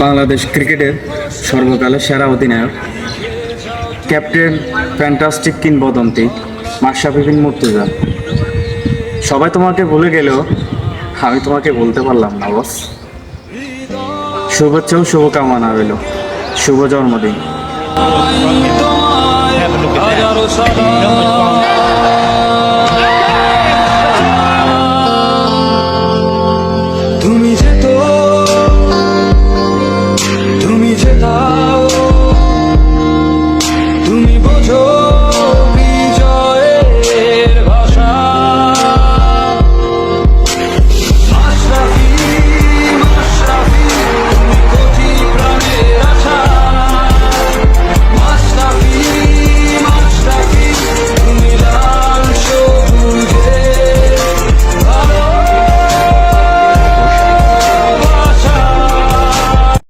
বাংলাদেশ ক্রিকেটের সর্বকালের সেরা অধিনায়ক, ক্যাপ্টেন, ফ্যান্টাস্টিক কিংবদন্তি মাশরাফি বিন মুর্তজা। সবাই তোমাকে ভুলে গেলেও আমি তোমাকে বলতে পারলাম না বস। শুভেচ্ছা ও শুভকামনা রইল, শুভ জন্মদিন। Have a look at that. No one